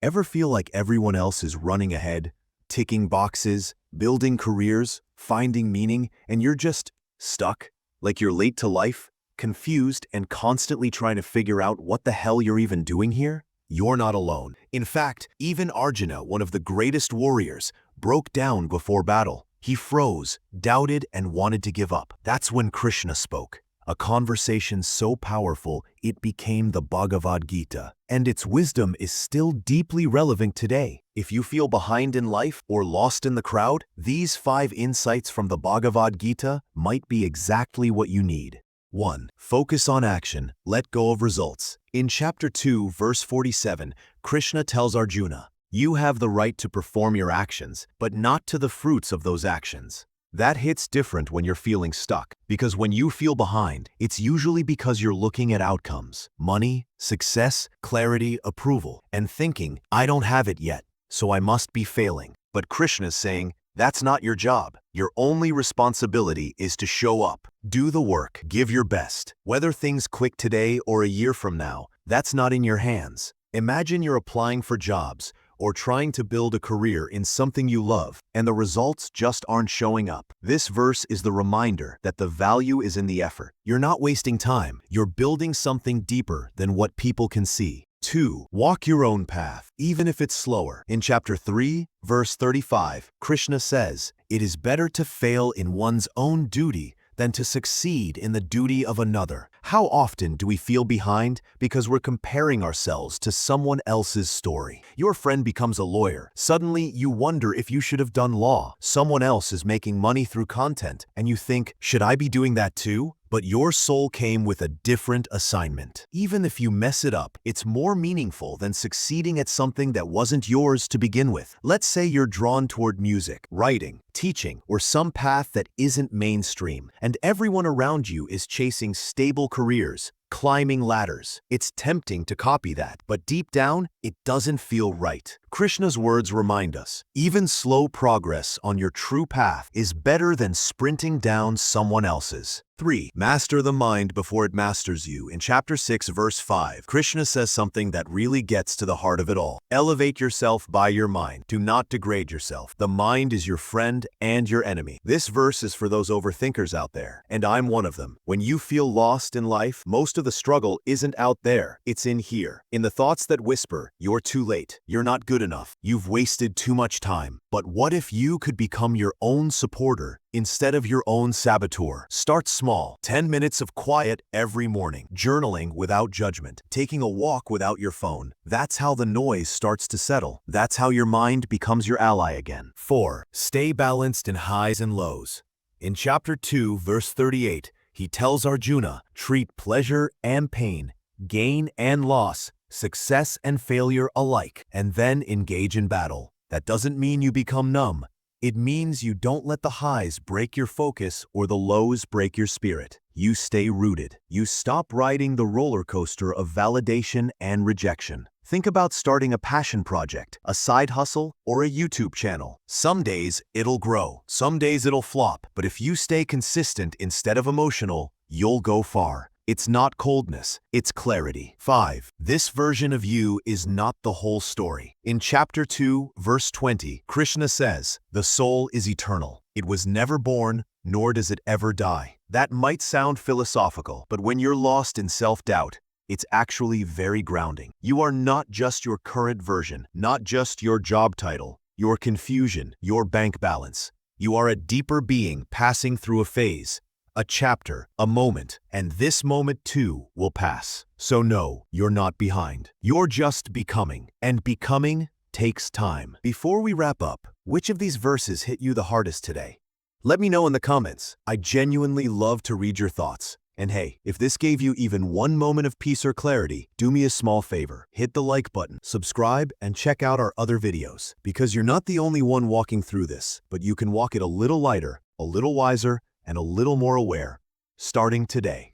Ever feel like everyone else is running ahead, ticking boxes, building careers, finding meaning, and you're just stuck? Like you're late to life, confused, and constantly trying to figure out what the hell you're even doing here? You're not alone. In fact, even Arjuna, one of the greatest warriors, broke down before battle. He froze, doubted, and wanted to give up. That's when Krishna spoke. A conversation so powerful, it became the Bhagavad Gita. And its wisdom is still deeply relevant today. If you feel behind in life or lost in the crowd, these 5 insights from the Bhagavad Gita might be exactly what you need. 1. Focus on action. Let go of results. In chapter 2, verse 47, Krishna tells Arjuna, "You have the right to perform your actions, but not to the fruits of those actions." That hits different when you're feeling stuck, because when you feel behind, it's usually because you're looking at outcomes, money, success, clarity, approval, and thinking, "I don't have it yet, so I must be failing." But Krishna's saying, that's not your job. Your only responsibility is to show up. Do the work. Give your best. Whether things click today or a year from now, that's not in your hands. Imagine you're applying for jobs or trying to build a career in something you love, and the results just aren't showing up. This verse is the reminder that the value is in the effort. You're not wasting time. You're building something deeper than what people can see. 2. Walk your own path, even if it's slower. In chapter 3, verse 35, Krishna says, "It is better to fail in one's own duty than to succeed in the duty of another." How often do we feel behind because we're comparing ourselves to someone else's story? Your friend becomes a lawyer. Suddenly, you wonder if you should have done law. Someone else is making money through content, and you think, should I be doing that too? But your soul came with a different assignment. Even if you mess it up, it's more meaningful than succeeding at something that wasn't yours to begin with. Let's say you're drawn toward music, writing, teaching, or some path that isn't mainstream, and everyone around you is chasing stable careers, climbing ladders. It's tempting to copy that, but deep down, it doesn't feel right. Krishna's words remind us, even slow progress on your true path is better than sprinting down someone else's. 3. Master the mind before it masters you. In chapter 6, verse 5, Krishna says something that really gets to the heart of it all. Elevate yourself by your mind. Do not degrade yourself. The mind is your friend and your enemy. This verse is for those overthinkers out there, and I'm one of them. When you feel lost in life, most of the struggle isn't out there. It's in here. In the thoughts that whisper, "You're too late. You're not good enough. You've wasted too much time." But what if you could become your own supporter instead of your own saboteur? Start small. 10 minutes of quiet every morning. Journaling without judgment. Taking a walk without your phone. That's how the noise starts to settle. That's how your mind becomes your ally again. 4. Stay balanced in highs and lows. In chapter 2, verse 38, he tells Arjuna, treat pleasure and pain, gain and loss, success and failure alike, and then engage in battle. That doesn't mean you become numb. It means you don't let the highs break your focus or the lows break your spirit. You stay rooted. You stop riding the roller coaster of validation and rejection. Think about starting a passion project, a side hustle, or a YouTube channel. Some days it'll grow, some days it'll flop, but if you stay consistent instead of emotional, you'll go far. It's not coldness, it's clarity. 5. This version of you is not the whole story. In chapter 2, verse 20, Krishna says, "The soul is eternal. It was never born, nor does it ever die." That might sound philosophical, but when you're lost in self-doubt, it's actually very grounding. You are not just your current version, not just your job title, your confusion, your bank balance. You are a deeper being passing through a phase, a chapter, a moment, and this moment too will pass. So no, you're not behind. You're just becoming, and becoming takes time. Before we wrap up, which of these verses hit you the hardest today? Let me know in the comments. I genuinely love to read your thoughts. And hey, if this gave you even one moment of peace or clarity, do me a small favor. Hit the like button, subscribe, and check out our other videos. Because you're not the only one walking through this, but you can walk it a little lighter, a little wiser, and a little more aware, starting today.